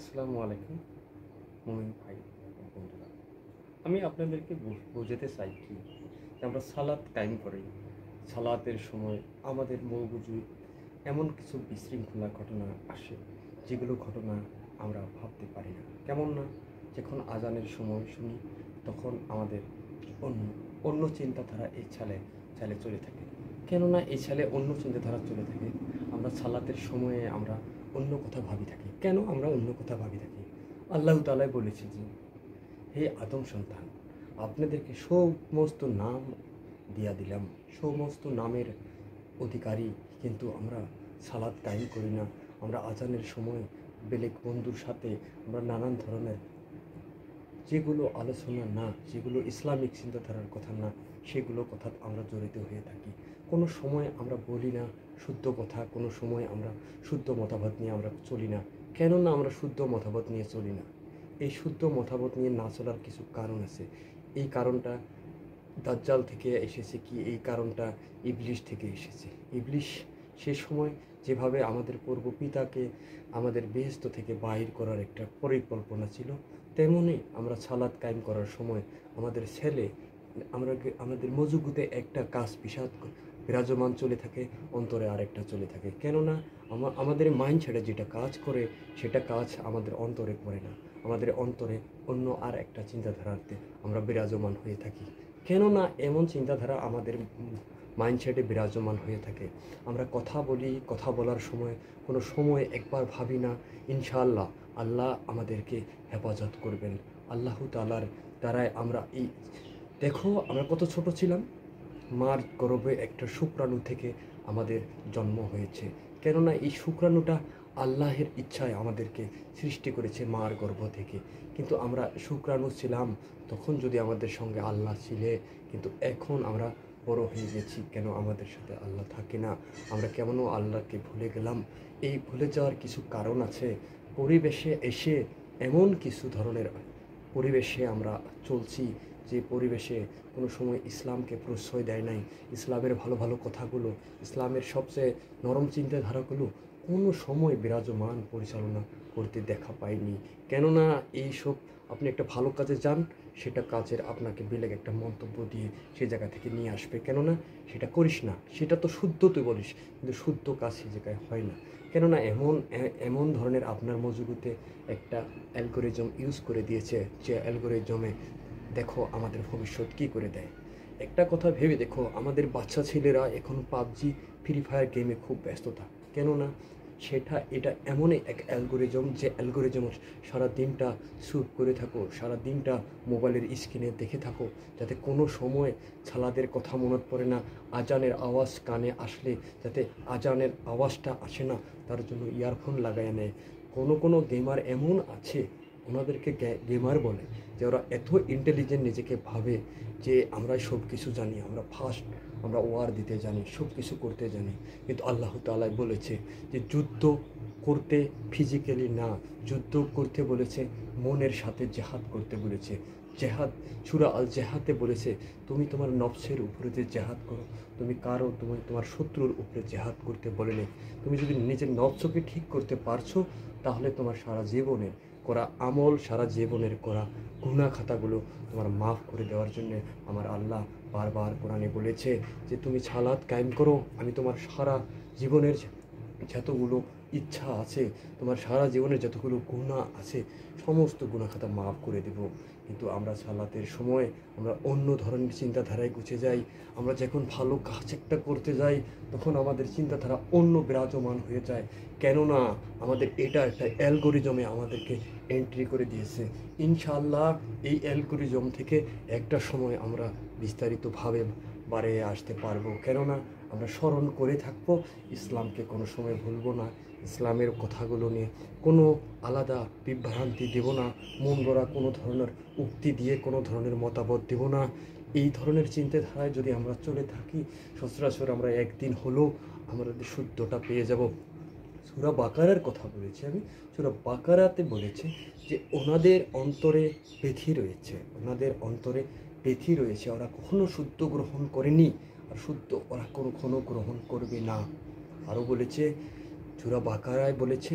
আসসালামু আলাইকুম মুমিন ভাই ও বন্ধুরা। আমি আপনাদেরকে বোঝাতে চাই কি যে আমরা সালাত কায়েম করি। সালাতের সময় আমাদের মগজু এমন কিছু বিশৃঙ্খলা ঘটনা আসে, যেগুলো ঘটনা আমরা ভাবতে পারি না। কেমন না, যখন আজানের সময় শুনি তখন আমাদের অন্য অন্য চিন্তাধারা এই ছালে ছালে চলে থাকে। কেননা এই ছালে অন্য চিন্তাধারা চলে থাকে, আমরা সালাতের সময়ে আমরা অন্য কথা ভাবি থাকি। কেন আমরা অন্য কথা ভাবি থাকি? আল্লাহ তাআলাই বলেছে যে, হে আদম সন্তান, আপনাদেরকে সমস্ত নাম দিয়া দিলাম, সমস্ত নামের অধিকারী, কিন্তু আমরা সালাত কায়েম করি না। আমরা আজানের সময় বেলেগ বন্ধুর সাথে আমরা নানান ধরনের যেগুলো আলোচনা না, যেগুলো ইসলামিক চিন্তাধারার কথা না, সেগুলো কথা আমরা জড়িত হয়ে থাকি। কোনো সময় আমরা বলি না শুদ্ধ কথা, কোনো সময় আমরা শুদ্ধ মতামত নিয়ে আমরা চলি না। কেননা আমরা শুদ্ধ মতামত নিয়ে চলি না? এই শুদ্ধ মতামত নিয়ে না চলার কিছু কারণ আছে। এই কারণটা দাজ্জাল থেকে এসেছে কি, এই কারণটা ইবলিশ থেকে এসেছে। ইবলিশ সে সময় যেভাবে আমাদের পূর্ব পিতাকে আমাদের বেহেশত থেকে বাহির করার একটা পরিকল্পনা ছিল, তেমনি আমরা সালাত কায়েম করার সময় আমাদের ছেলে আমাদের মজুগুতে একটা কাজ বিষাদ বিরাজমান চলে থাকে, অন্তরে আরেকটা চলে থাকে। কেননা আমাদের মাইন্ড ছেড়ে যেটা কাজ করে সেটা কাজ আমাদের অন্তরে করে না, আমাদের অন্তরে অন্য আর একটা চিন্তাধারাতে আমরা বিরাজমান হয়ে থাকি। কেননা এমন চিন্তাধারা আমাদের মাইন্ডসেটে বিরাজমান হয়ে থাকে। আমরা কথা বলি, কথা বলার সময় কোনো সময় একবার ভাবি না ইনশাআল্লাহ আল্লাহ আমাদেরকে হেফাজত করবেন। আল্লাহ তাআলার দ্বারাই আমরা এই দেখো আমরা কত ছোট ছিলাম, মার গর্ভে একটা শুক্রাণু থেকে আমাদের জন্ম হয়েছে। কেননা এই শুক্রাণুটা আল্লাহের ইচ্ছায় আমাদেরকে সৃষ্টি করেছে মার গর্ভ থেকে। কিন্তু আমরা শুক্রাণু ছিলাম তখন, যদি আমাদের সঙ্গে আল্লাহ ছিলে, কিন্তু এখন আমরা বড় হয়ে গেছি, কেন আমাদের সাথে আল্লাহ থাকে না? আমরা কেমনও আল্লাহকে ভুলে গেলাম। এই ভুলে যাওয়ার কিছু কারণ আছে। পরিবেশে এসে এমন কিছু ধরনের পরিবেশে আমরা চলছি, যে পরিবেশে কোনো সময় ইসলামকে প্রশ্রয় দেয় নাই। ইসলামের ভালো ভালো কথাগুলো, ইসলামের সবচেয়ে নরম চিন্তাধারাগুলো কোনো সময় বিরাজমান পরিচালনা করতে দেখা পাইনি। কেননা এইসব আপনি একটা ভালো কাজে যান, সেটা কাজের আপনাকে বেলেগ একটা মন্তব্য দিয়ে সে জায়গা থেকে নিয়ে আসবে। কেননা সেটা করিস না, সেটা তো শুদ্ধ তুই বলিস, কিন্তু শুদ্ধ কাজ সে জায়গায় হয় না। কেননা এমন ধরনের আপনার মজুরিতে একটা অ্যালগোরিজম ইউজ করে দিয়েছে, যে অ্যালগোরিজমে দেখো আমাদের ভবিষ্যৎ কী করে দেয়। একটা কথা ভেবে দেখো, আমাদের বাচ্চা ছেলেরা এখন পাবজি, ফ্রি ফায়ার গেমে খুব ব্যস্ততা। কেননা এটা এমনই এক অ্যালগোরিজম, যে অ্যালগোরিজম সারা দিনটা শ্যুট করে থাকো, সারা দিনটা মোবাইলের স্ক্রিনে দেখে থাকো, যাতে কোনো সময় ছালাদের কথা মনে পড়ে না। আজানের আওয়াজ কানে আসলে যাতে আজানের আওয়াজটা আসে না, তার জন্য ইয়ারফোন লাগায় নেয়। কোনো গেমার এমন আছে, ওনাদেরকে গেমার বলে, যে ওরা এত ইন্টেলিজেন্ট নিজেকে ভাবে যে আমরা সব কিছু জানি, আমরা ফার্স্ট, আমরা ওয়ার দিতে জানি, সব কিছু করতে জানি। কিন্তু আল্লাহ তাআলা বলেছে যে যুদ্ধ করতে ফিজিক্যালি না, যুদ্ধ করতে বলেছে মনের সাথে, জেহাদ করতে বলেছে। জেহাদ সূরা আল জেহাদে বলেছে, তুমি তোমার নফসের উপরে যে জেহাদ করো, তুমি তোমার শত্রুর উপরে জেহাদ করতে বলে নেই। তুমি যদি নিজের নফসকে ঠিক করতে পারছো, তাহলে তোমার সারা জীবনের করা আমল, সারা জীবনের করা গুনাহ খাতাগুলো তোমার মাফ করে দেওয়ার জন্য আমার আল্লাহ বারবার কোরআনে বলেছে যে তুমি সালাত কায়েম করো, আমি তোমার সারা জীবনের যতগুলো ইচ্ছা আছে, তোমার সারা জীবনের যতগুলো গুনাহ আছে, সমস্ত গুনাহ খাতা মাফ করে দেব। কিন্তু আমরা সালাতের সময় আমরা অন্য ধরনের চিন্তাধারায় গুছে যাই। আমরা যখন ভালো কাজ একটা করতে যাই, তখন আমাদের চিন্তাধারা অন্য বিরাজমান হয়ে যায়। কেননা আমাদের এটা একটা অ্যালগোরিজমে আমাদেরকে এন্ট্রি করে দিয়েছে। ইনশাআল্লাহ এই অ্যালগোরিজম থেকে একটা সময় আমরা বিস্তারিতভাবে বাড়ে আসতে পারবো। কেননা আমরা স্মরণ করে থাকবো, ইসলামকে কোনো সময় ভুলবো না, ইসলামের কথাগুলো নিয়ে কোনো আলাদা বিভ্রান্তি দেব না, মন গড়া কোনো ধরনের উক্তি দিয়ে কোনো ধরনের মতামত দেব না। এই ধরনের চিন্তাধারায় যদি আমরা চলে থাকি, সচরাচর আমরা একদিন হলেও আমাদের শুদ্ধটা পেয়ে যাব। সূরা বাকারার কথা বলেছি আমি, সূরা বাকারাতে বলেছে যে ওনাদের অন্তরে ব্যাধি রয়েছে, ওনাদের অন্তরে ব্যাধি রয়েছে, ওরা কখনো শুদ্ধ গ্রহণ করেনি, আর শুদ্ধ ওরা কখনো গ্রহণ করবে না। আরও বলেছে, সূরা বাকারায় বলেছে,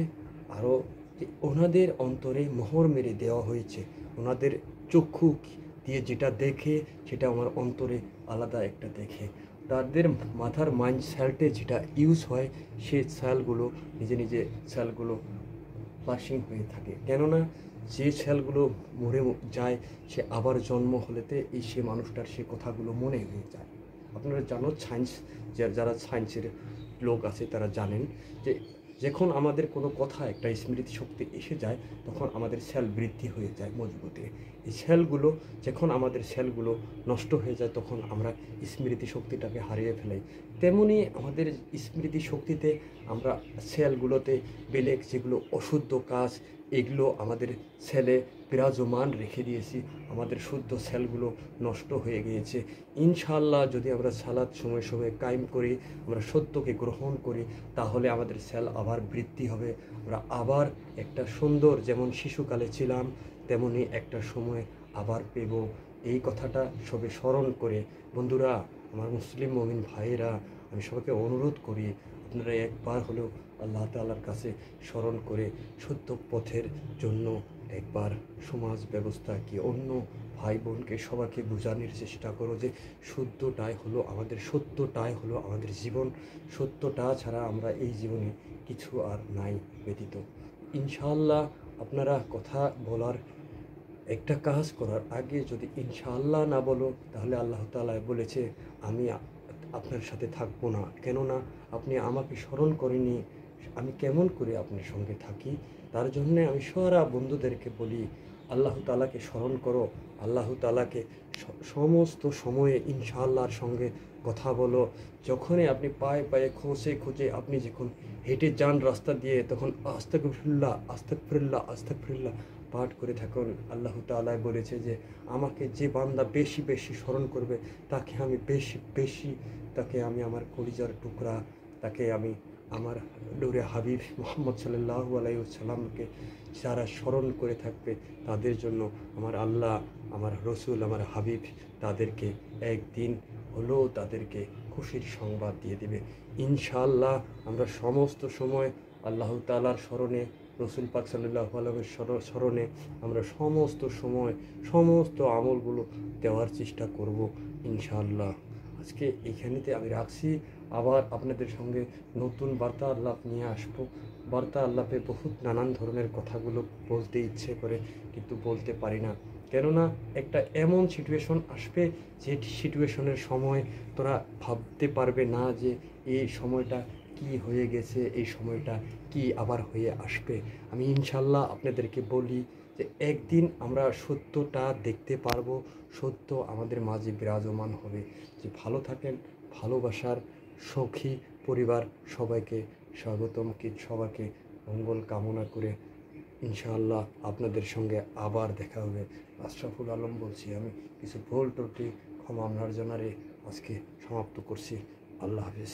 আরও যে ওনাদের অন্তরে মোহর মেরে দেওয়া হয়েছে। ওনাদের চক্ষু দিয়ে যেটা দেখে সেটা আমার অন্তরে আলাদা একটা দেখে। তাদের মাথার মাইন্ড সেলটে যেটা ইউজ হয় সে সেলগুলো নিজে নিজে সেলগুলো ফ্লাশিং হয়ে থাকে। কেননা যে সেলগুলো মরে যায় সে আবার জন্ম হলেতে সে মানুষটার সে কথাগুলো মনে হয়ে যায়। আপনারা জানো সায়েন্স, যারা সায়েন্সের লোক আছে তারা জানেন যে যখন আমাদের কোনো কথা একটা স্মৃতি শক্তি এসে যায় তখন আমাদের সেল বৃদ্ধি হয়ে যায় মজবুতে। এই সেলগুলো যখন আমাদের সেলগুলো নষ্ট হয়ে যায় তখন আমরা স্মৃতি শক্তিটাকে হারিয়ে ফেলাই। তেমনি আমাদের স্মৃতি শক্তিতে আমরা সেলগুলোতে বেলেগ যেগুলো অশুদ্ধ কাজ এগুলো আমাদের সেলে বিরাজমান রেখে দিয়েছি। আমাদের শুদ্ধ সেলগুলো নষ্ট হয়ে গিয়েছে। ইনশাআল্লাহ যদি আমরা সালাত সময় সময় কায়েম করি, আমরা সত্যকে গ্রহণ করি, তাহলে আমাদের সেল আবার বৃদ্ধি হবে। আমরা আবার একটা সুন্দর, যেমন শিশুকালে ছিলাম তেমনি একটা সময় আবার পেব। এই কথাটা সবে স্মরণ করে বন্ধুরা, আমার মুসলিম মুমিন ভাইয়েরা, আমি সবাইকে অনুরোধ করি আপনারা একবার হলেও আল্লাহ তাআলার কাছে স্মরণ করে সত্য পথের জন্য একবার সমাজ ব্যবস্থা কি অন্য ভাই বোনকে সবাইকে বোঝানোর চেষ্টা করো যে সত্যটাই হলো আমাদের জীবন। সত্যটা ছাড়া আমরা এই জীবনে কিছু আর নাই ব্যতীত। ইনশাআল্লাহ আপনারা কথা বলার, একটা কাজ করার আগে যদি ইনশাআল্লাহ না বলো তাহলে আল্লাহ তাআলা বলেছে আমি আপনার সাথে থাকবো না। কেননা আপনি আমাকে স্মরণ করেনি, আমি কেমন করে আপনার সঙ্গে থাকি? তার জন্যে আমি সারা বন্ধুদেরকে বলি আল্লাহ তাআলাকে স্মরণ করো, আল্লাহ তাআলাকে সমস্ত সময়ে ইনশাআল্লাহর সঙ্গে কথা বলো। যখনই আপনি পায়ে পায়ে খোঁজে খোঁজে আপনি যখন হেঁটে যান রাস্তা দিয়ে, তখন আস্তাগফিরুল্লাহ আস্তাগফিরুল্লাহ আস্তাগফিরুল্লাহ পাঠ করে থাকুন। আল্লাহ তাআলা বলেছে যে আমাকে যে বান্দা বেশি বেশি স্মরণ করবে তাকে আমি বেশি বেশি, তাকে আমি আমার কলিজার টুকরা, তাকে আমি আমার নূরে হাবিব মুহাম্মদ সাল্লাল্লাহু আলাইহি ওয়াসাল্লামকে যারা স্মরণ করে থাকবে তাদের জন্য আমার আল্লাহ, আমার রসুল, আমার হাবিব তাদেরকে একদিন হলেও তাদেরকে খুশির সংবাদ দিয়ে দেবে। ইনশাআল্লাহ আমরা সমস্ত সময় আল্লাহ তাআলার স্মরণে, রসুল পাক সাল্লাল্লাহু আলাইহি স্মরণে আমরা সমস্ত সময় সমস্ত আমলগুলো দেওয়ার চেষ্টা করব ইনশাআল্লাহ। আজকে এইখানেতে আমি রাখছি। আবার আপনাদের সঙ্গে নতুন বার্তা আল্লাপ নিয়ে আসবো। বার্তা আল্লাপে বহুত নানান ধরনের কথাগুলো বলতে ইচ্ছে করে কিন্তু বলতে পারি না। কেননা একটা এমন সিচুয়েশন আসবে যে সিচুয়েশনের সময় তোরা ভাবতে পারবে না যে এই সময়টা কি হয়ে গেছে, এই সময়টা কি আবার হয়ে আসবে। আমি ইনশাল্লাহ আপনাদেরকে বলি যে একদিন আমরা সত্যটা দেখতে পারবো, সত্য আমাদের মাঝে বিরাজমান হবে। যে ভালো থাকেন, ভালোবাসার সখী পরিবার সবাইকে স্বাগতম, সবাইকে মঙ্গল কামনা করে ইনশাআল্লাহ আপনাদের সঙ্গে আবার দেখা হবে। আশরাফুল আলম বলছি আমি। কিছু ভুল ত্রুটি ক্ষমা আপনার জানারে আজকে সমাপ্ত করছি। আল্লাহ হাফেজ।